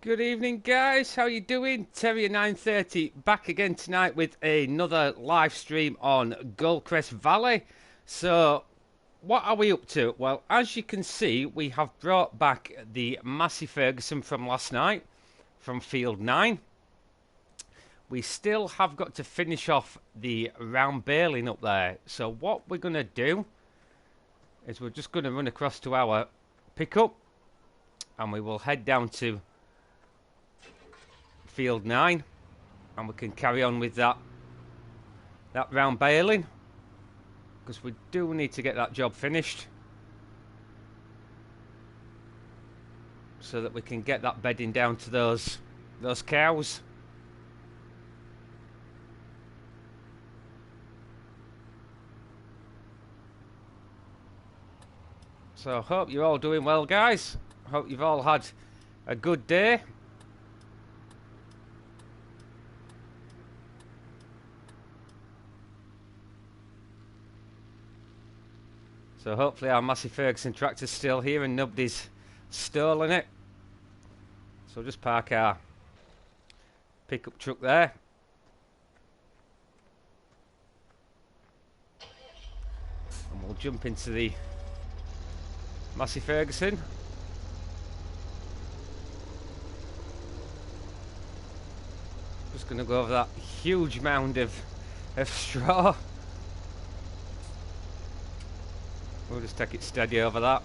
Good evening, guys. How you doing? Terrier 930 back again tonight with another live stream on Goldcrest Valley. So, what are we up to? Well, as you can see, we have brought back the Massey Ferguson from last night, from Field 9. We still have got to finish off the round baling up there. So, what we're going to do is we're just going to run across to our pickup and we will head down to Field 9 and we can carry on with that round baling, because we do need to get that job finished so that we can get that bedding down to those cows. So I hope you're all doing well, guys. Hope you've all had a good day. So hopefully our Massey Ferguson tractor's still here and nobody's stolen it. So we'll just park our pickup truck there. And we'll jump into the Massey Ferguson. Just going to go over that huge mound of straw. We'll just take it steady over that.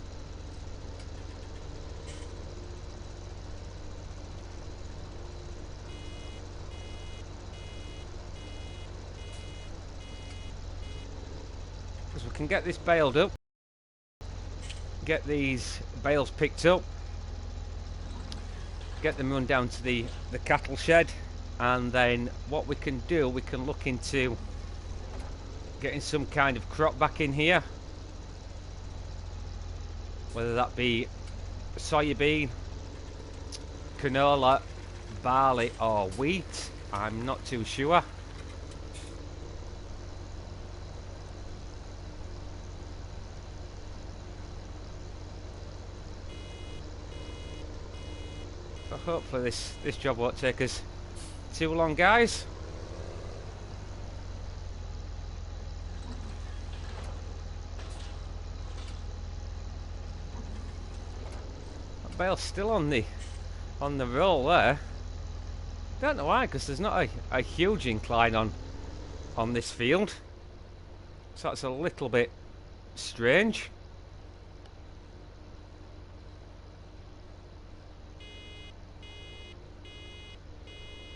Because we can get this baled up, get these bales picked up, get them run down to the cattle shed, and then what we can do, we can look into getting some kind of crop back in here. Whether that be soybean, canola, barley or wheat, I'm not too sure. So hopefully this job won't take us too long, guys. Bale's still on the roll there. Don't know why, because there's not a huge incline on this field, so that's a little bit strange.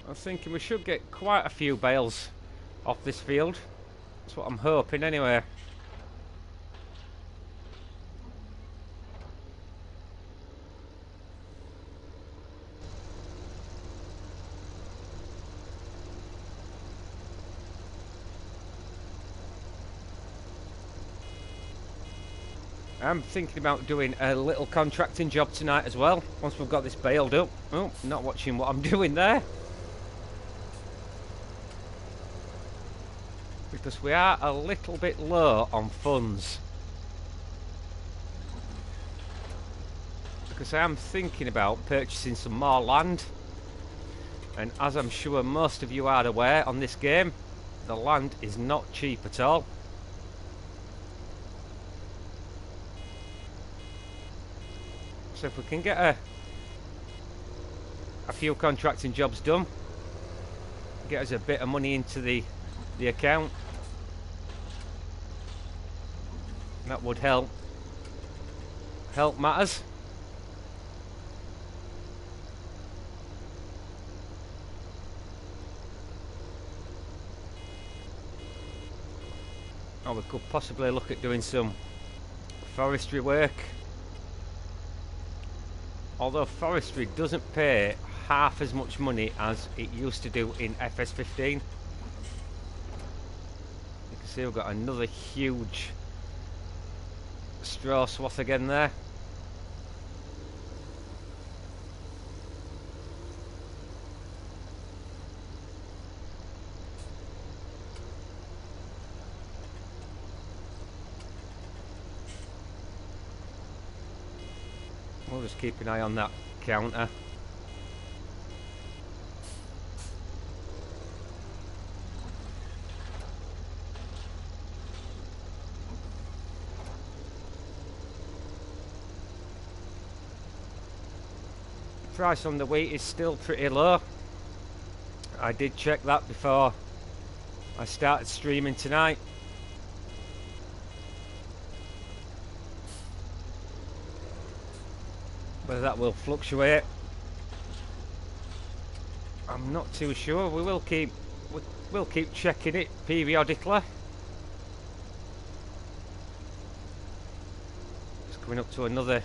I'm thinking we should get quite a few bales off this field. That's what I'm hoping anyway. I'm thinking about doing a little contracting job tonight as well, once we've got this baled up. Oh, not watching what I'm doing there. Because we are a little bit low on funds. Because I am thinking about purchasing some more land. And as I'm sure most of you are aware on this game, the land is not cheap at all. So if we can get a few contracting jobs done, get us a bit of money into the account, that would help matters. Or we could possibly look at doing some forestry work. Although forestry doesn't pay half as much money as it used to do in FS15. You can see we've got another huge straw swath again there. We'll just keep an eye on that counter. price on the wheat is still pretty low. I did check that before I started streaming tonight. Whether that will fluctuate, I'm not too sure. We'll keep checking it periodically. It's coming up to another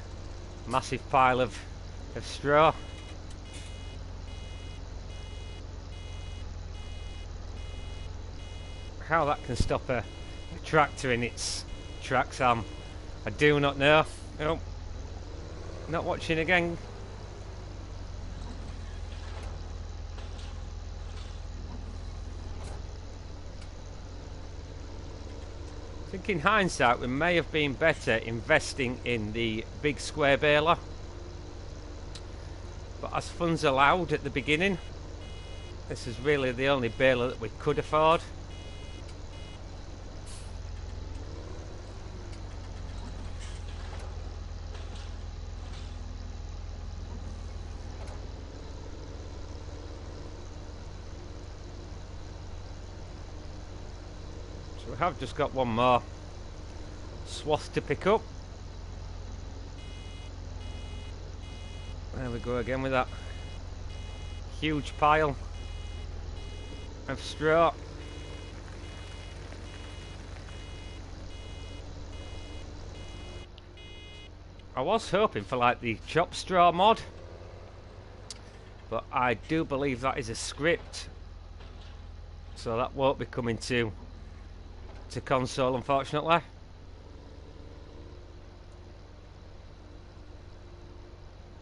massive pile of straw. How that can stop a tractor in its tracks, I do not know. No, not watching again. I think in hindsight we may have been better investing in the big square baler, but as funds allowed at the beginning, this is really the only baler that we could afford. So we have just got one more swath to pick up. There we go again with that huge pile of straw. I was hoping for like the chop straw mod, but I do believe that is a script, so that won't be coming to console, unfortunately.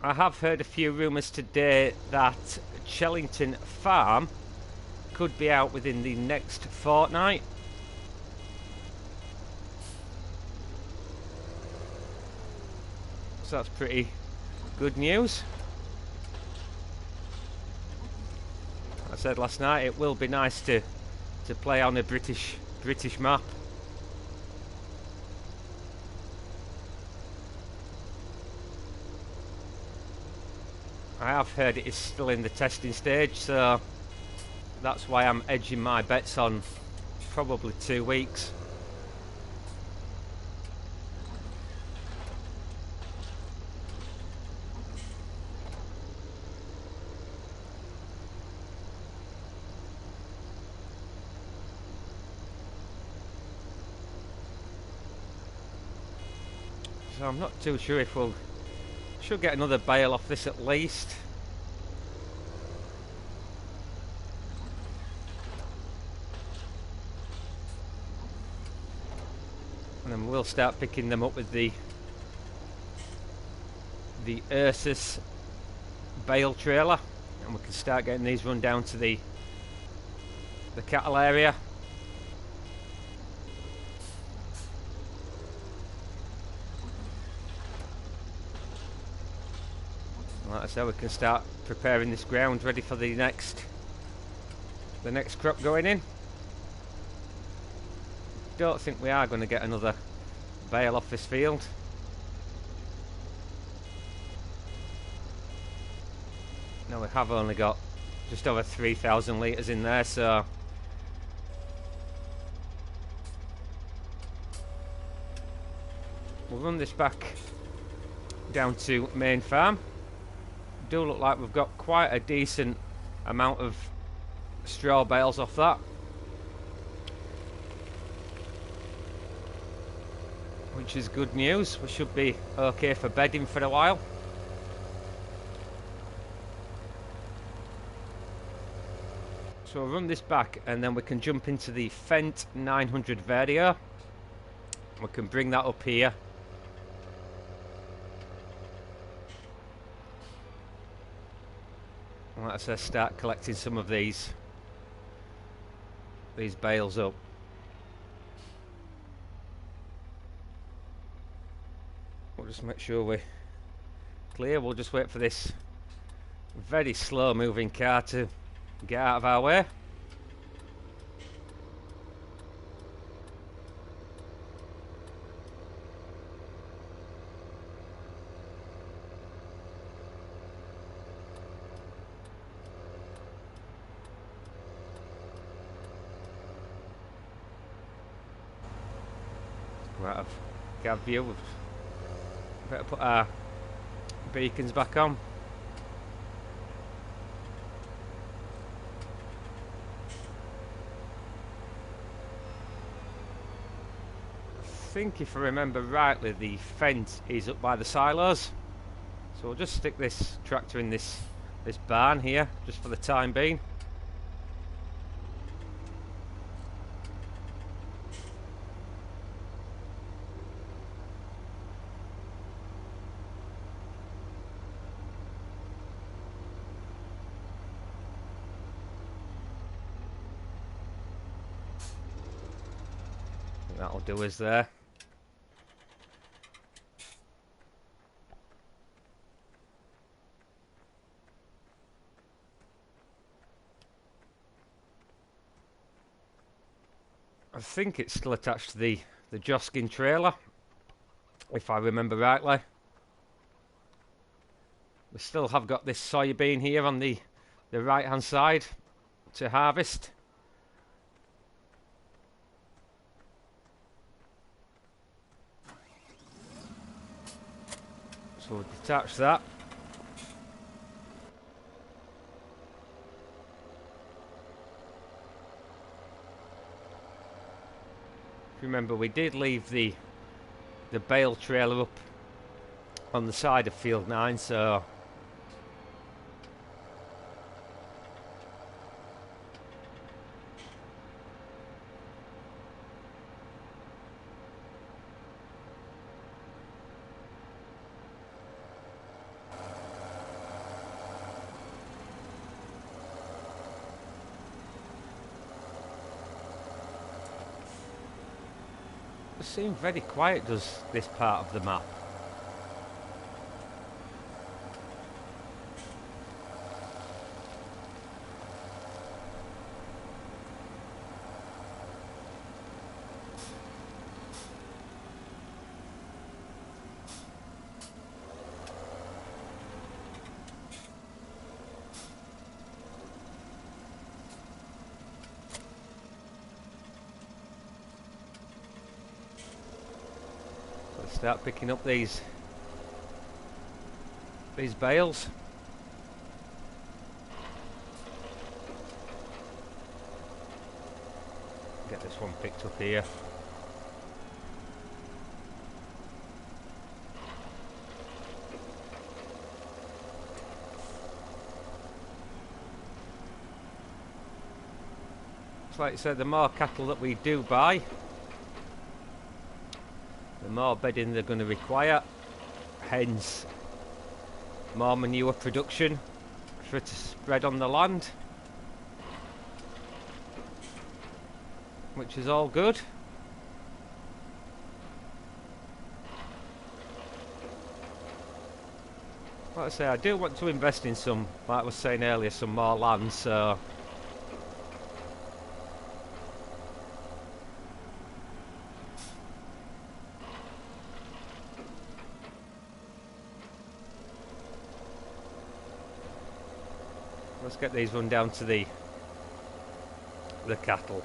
I have heard a few rumours today that Chellington Farm could be out within the next fortnight. So that's pretty good news. I said last night it will be nice to play on a British map. I have heard it is still in the testing stage, so that's why I'm edging my bets on probably 2 weeks. So I'm not too sure if we'll should get another bale off this at least. And then we'll start picking them up with the Ursus bale trailer, and we can start getting these run down to the cattle area. Like I said, we can start preparing this ground ready for the next crop going in. Don't think we are going to get another bale off this field. No, we have only got just over 3,000 litres in there, so we'll run this back down to main farm. Do look like we've got quite a decent amount of straw bales off that, which is good news. We should be okay for bedding for a while. So we'll run this back and then we can jump into the Fendt 900 Vario. We can bring that up here. Let us start collecting some of these bales up. We'll just make sure we're clear. We'll just wait for this very slow moving car to get out of our way. Might have got a view. Better put our beacons back on. I think if I remember rightly, the fence is up by the silos, so we'll just stick this tractor in this barn here just for the time being. That'll do us there. I think it's still attached to the Joskin trailer, if I remember rightly. We still have got this soybean here on the right hand side to harvest. So we'll detach that. Remember, we did leave the bale trailer up on the side of field 9, so it seems very quiet, does this part of the map. Start picking up these bales. Get this one picked up here. It's like I said, the more cattle that we do buy, the more bedding they're going to require, hence more manure production for it to spread on the land, which is all good. Like I say, I do want to invest in some, like I was saying earlier, some more land, so let's get these run down to the cattle.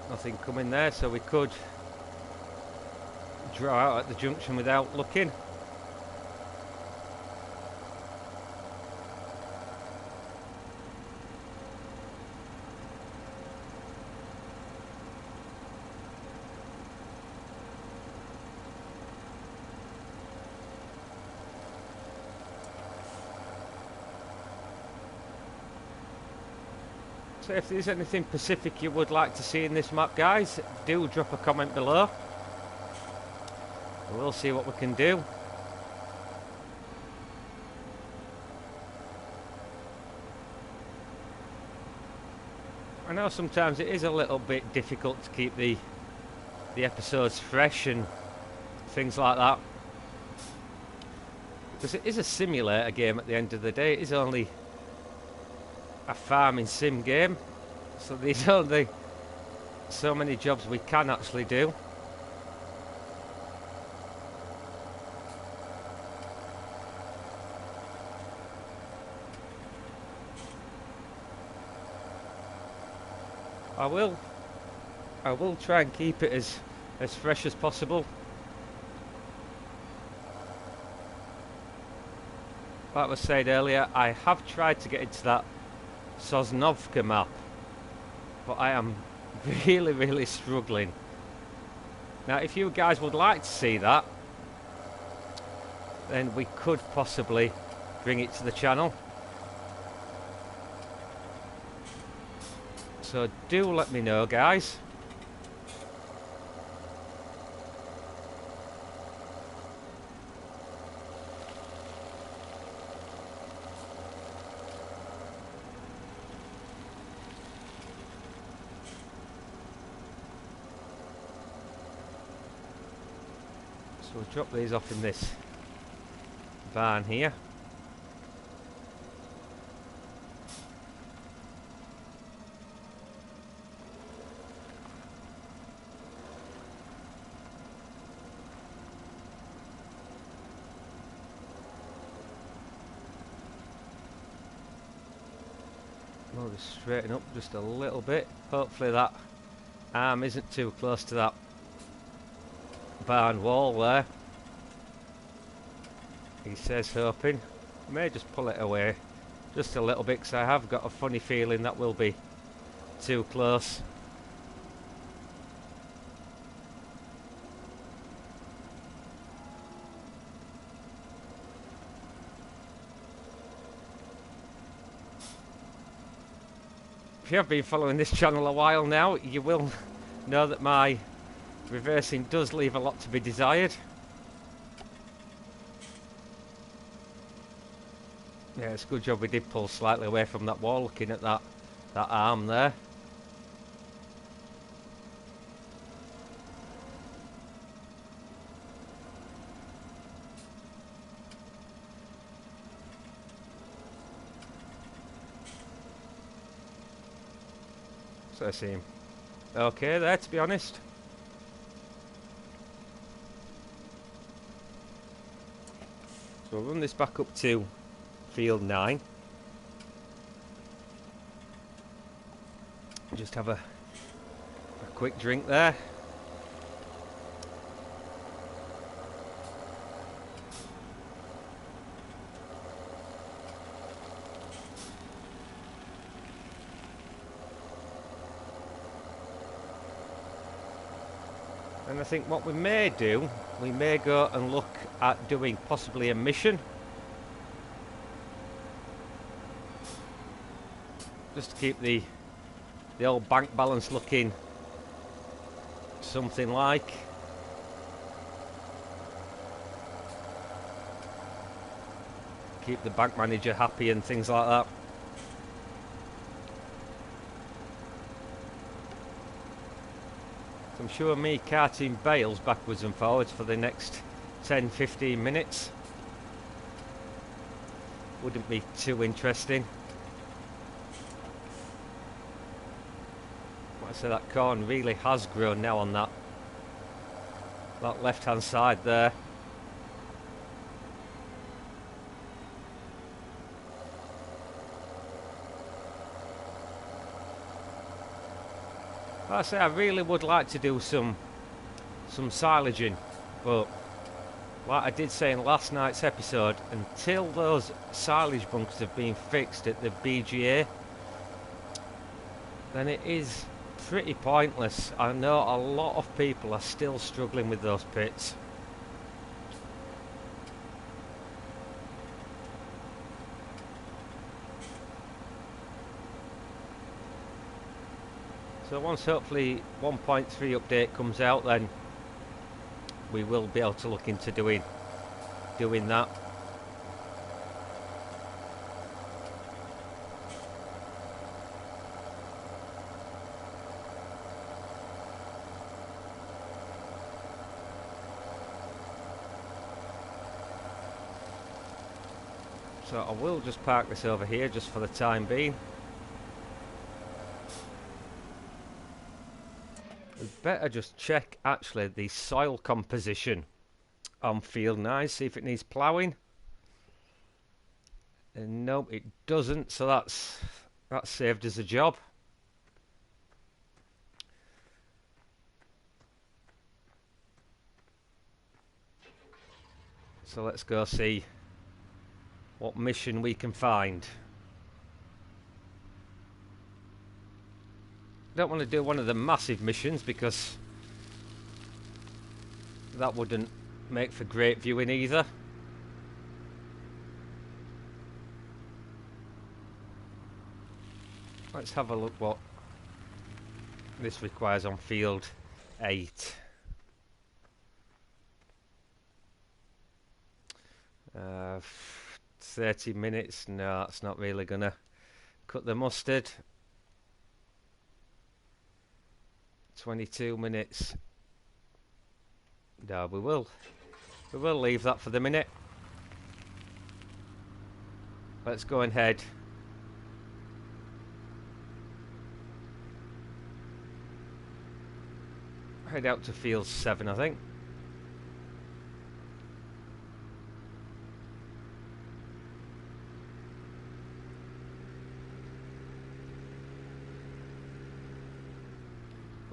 Nothing coming there, so we could draw out at the junction without looking. So if there's anything specific you would like to see in this map, guys, do drop a comment below. We'll see what we can do. I know sometimes it is a little bit difficult to keep the episodes fresh and things like that, because it is a simulator game at the end of the day. It is only a farming sim game, so there's only so many jobs we can actually do. I will try and keep it as fresh as possible. Like I said earlier, I have tried to get into that Sosnovka map, but I am really struggling. Now, if you guys would like to see that, then we could possibly bring it to the channel. So do let me know, guys. So we'll drop these off in this van here. We'll just straighten up just a little bit. Hopefully that arm isn't too close to that barn wall there. He says hoping. May just pull it away just a little bit, because I have got a funny feeling that will be too close. If you have been following this channel a while now, you will know that my reversing does leave a lot to be desired. Yeah, it's a good job we did pull slightly away from that wall, looking at that arm there. So I see him. Okay there, to be honest. So we'll run this back up to field 9. Just have a quick drink there. And I think what we may do, we may go and look at doing possibly a mission. Just to keep the old bank balance looking something like. Keep the bank manager happy and things like that. So I'm sure me carting bales backwards and forwards for the next 10-15 minutes wouldn't be too interesting. So that corn really has grown now on that left hand side there. Like I say, I really would like to do some silaging, but like I did say in last night's episode, until those silage bunkers have been fixed at the BGA, then it is pretty pointless. I know a lot of people are still struggling with those pits. So once hopefully 1.3 update comes out, then we will be able to look into doing that. So I will just park this over here just for the time being. We better just check actually the soil composition on field 9, see if it needs ploughing. And no, it doesn't, so that's saved us a job. So let's go see what mission we can find. Don't want to do one of the massive missions because that wouldn't make for great viewing either. Let's have a look what this requires on field 8. 30 minutes, no, it's not really gonna cut the mustard. 22 minutes, no, we will leave that for the minute. Let's go ahead. Head out to field 7, I think.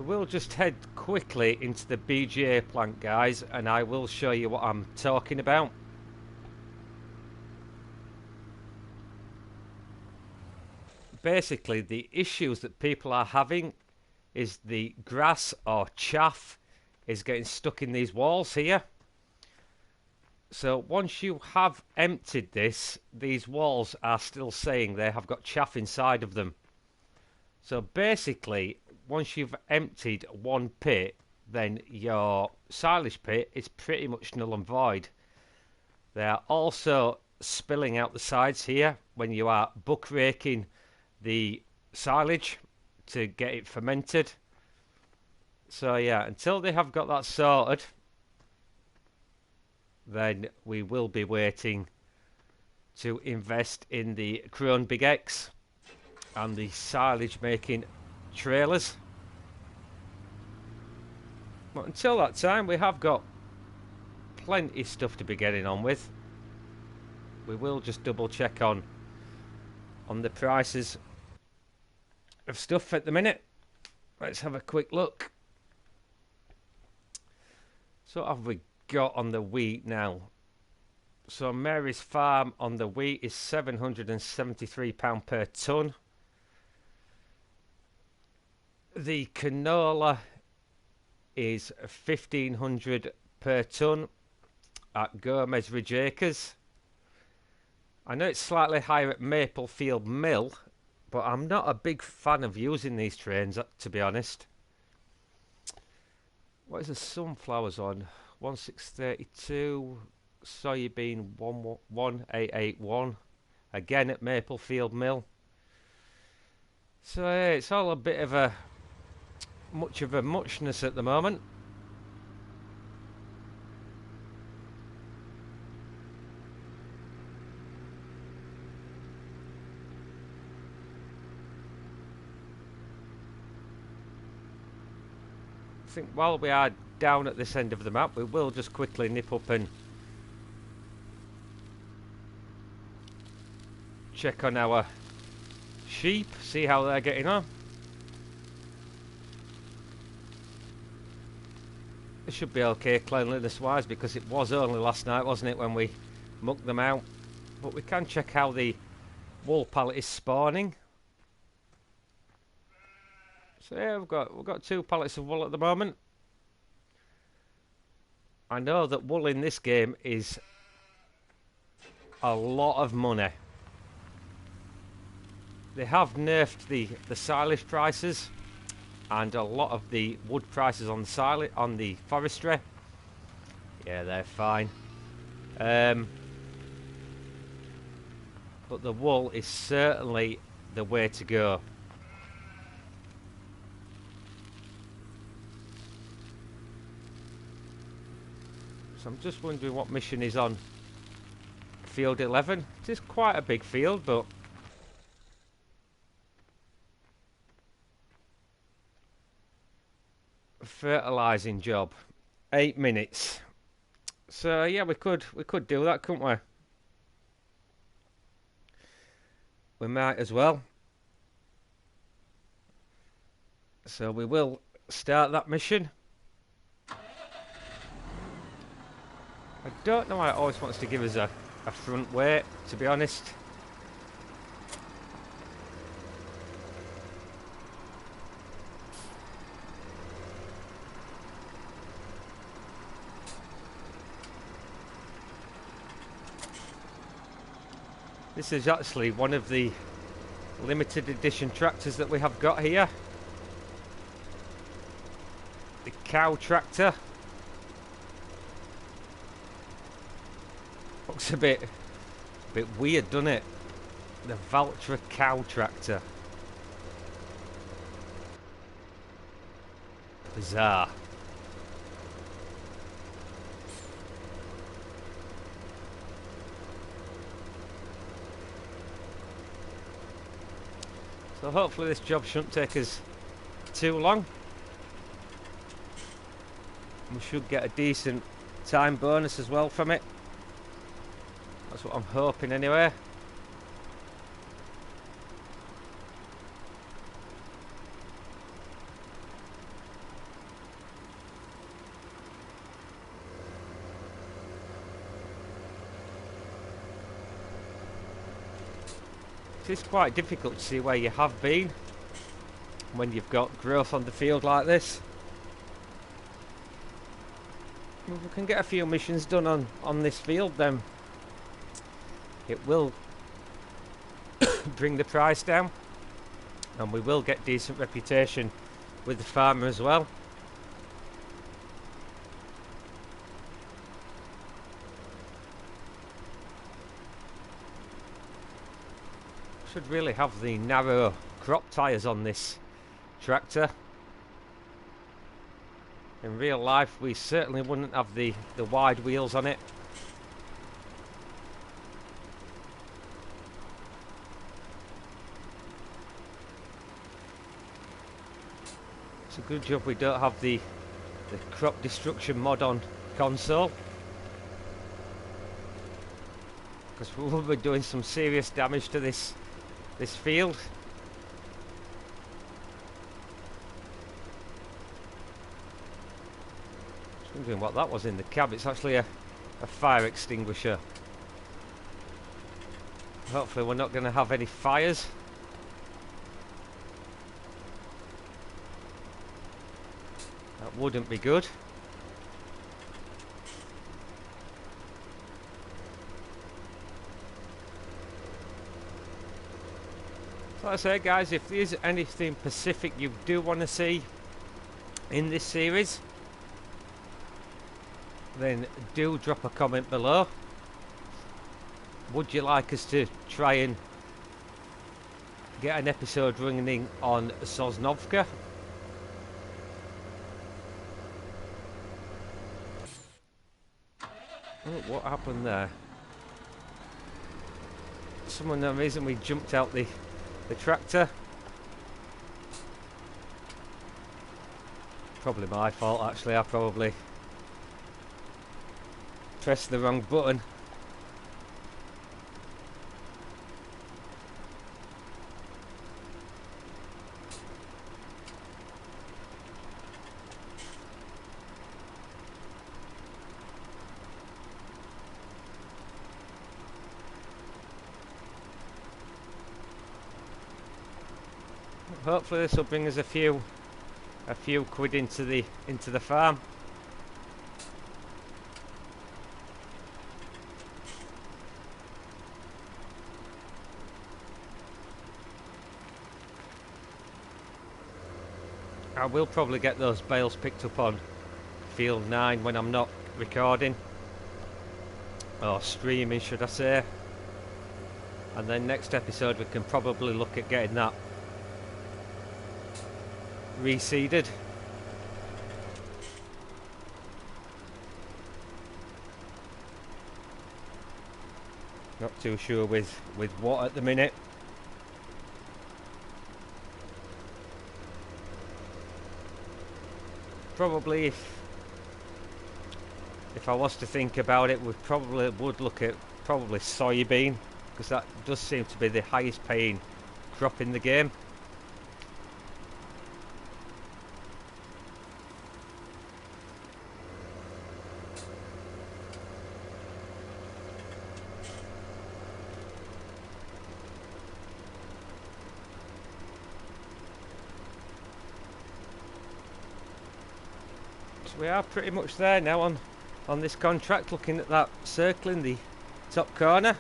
We'll just head quickly into the BGA plant, guys, and I will show you what I'm talking about. Basically, the issues that people are having is the grass or chaff is getting stuck in these walls here. So once you have emptied this, these walls are still saying they have got chaff inside of them. So basically, once you've emptied one pit, then your silage pit is pretty much null and void. They are also spilling out the sides here when you are buck raking the silage to get it fermented. So yeah, until they have got that sorted, then we will be waiting to invest in the Krone Big X and the silage making trailers. But until that time, we have got plenty of stuff to be getting on with. We will just double check on the prices of stuff at the minute. Let's have a quick look. So what have we got on the wheat now? So Mary's Farm on the wheat is £773 per tonne. The canola is 1,500 per tonne at Gomez Ridge Acres. I know it's slightly higher at Maplefield Mill, but I'm not a big fan of using these trains, to be honest. What is the sunflowers on? 1632, soybean 1881, again at Maplefield Mill. So it's all a bit of a much of a muchness at the moment. I think while we are down at this end of the map, we will just quickly nip up and check on our sheep, see how they're getting on. It should be okay cleanliness wise, because it was only last night, wasn't it, when we mucked them out. But we can check how the wool pallet is spawning. So yeah, we've got 2 pallets of wool at the moment. I know that wool in this game is a lot of money. They have nerfed the silage prices and a lot of the wood prices on the forestry. Yeah, they're fine. But the wool is certainly the way to go. So I'm just wondering what mission is on field 11. It is quite a big field, but fertilizing job, 8 minutes. So yeah, we could do that, couldn't we? We might as well. So we will start that mission. I don't know why it always wants to give us a front weight, to be honest. This is actually one of the limited edition tractors that we have got here. The cow tractor. Looks a bit weird, doesn't it? The Valtra cow tractor. Bizarre. So hopefully this job shouldn't take us too long. We should get a decent time bonus as well from it. That's what I'm hoping anyway. It's quite difficult to see where you have been when you've got growth on the field like this. If we can get a few missions done on this field, then it will bring the price down, and we will get decent reputation with the farmer as well. Should really have the narrow crop tyres on this tractor. In real life we certainly wouldn't have the wide wheels on it. It's a good job we don't have the crop destruction mod on console, because we will be doing some serious damage to this field. Just wondering what that was in the cab. It's actually a fire extinguisher. Hopefully we're not going to have any fires. That wouldn't be good. Like I say, guys, if there's anything specific you do want to see in this series, then do drop a comment below. Would you like us to try and get an episode running on Sosnovka? Oh, what happened there? Someone, the reason we jumped out the tractor. Probably my fault, actually. I probably pressed the wrong button. Hopefully this will bring us a few quid into the farm. I will probably get those bales picked up on field 9 when I'm not recording, or streaming should I say, and then next episode we can probably look at getting that reseeded. Not too sure with what at the minute. Probably if I was to think about it, we probably would look at probably soybean, because that does seem to be the highest paying crop in the game. we are pretty much there now on this contract, looking at that circle in the top corner.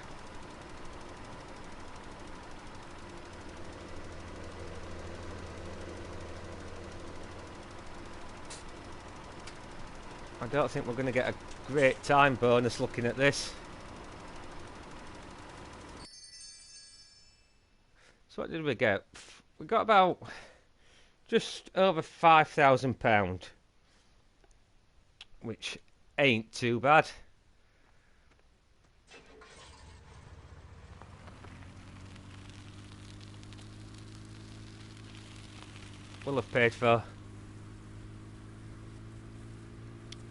I don't think we're going to get a great time bonus looking at this. So what did we get? We got about just over £5,000, which ain't too bad. We'll have paid for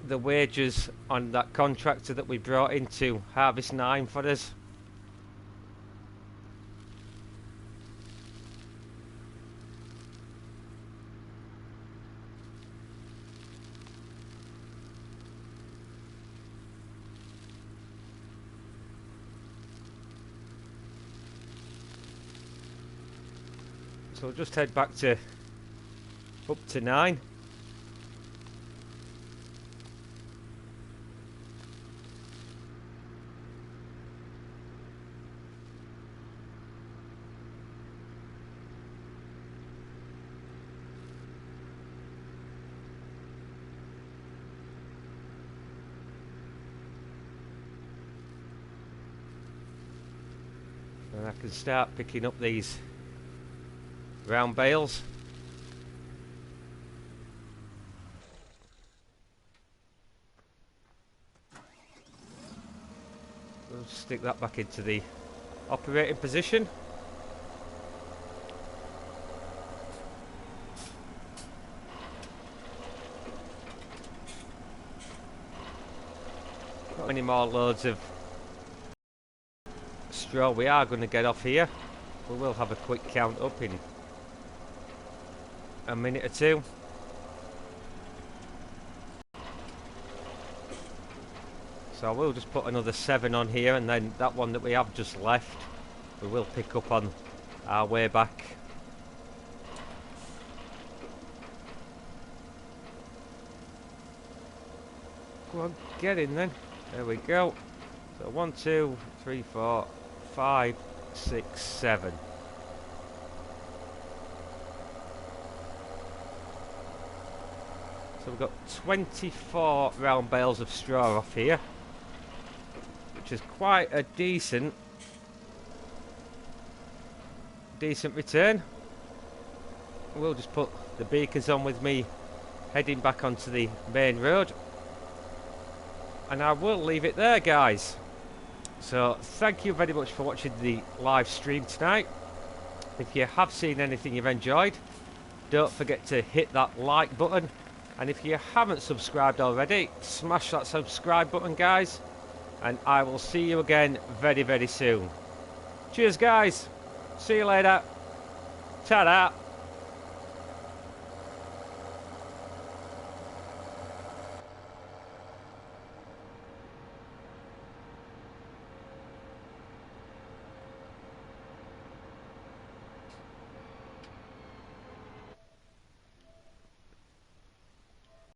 the wages on that contractor that we brought into Harvest 9 for us. So we'll just head back to up to 9. And I can start picking up these round bales. We'll stick that back into the operating position. Not any more loads of straw we are going to get off here. We will have a quick count up in a minute or two. So I will just put another 7 on here, and then that one that we have just left we will pick up on our way back. Go on, get in then. There we go. So 1, 2, 3, 4, 5, 6, 7. So we've got 24 round bales of straw off here, which is quite a decent return. We'll just put the beacons on with me heading back onto the main road, and I will leave it there, guys. So thank you very much for watching the live stream tonight. If you have seen anything you've enjoyed, don't forget to hit that like button, and if you haven't subscribed already, smash that subscribe button, guys, and I will see you again very, very soon. Cheers, guys. See you later. Ta-da.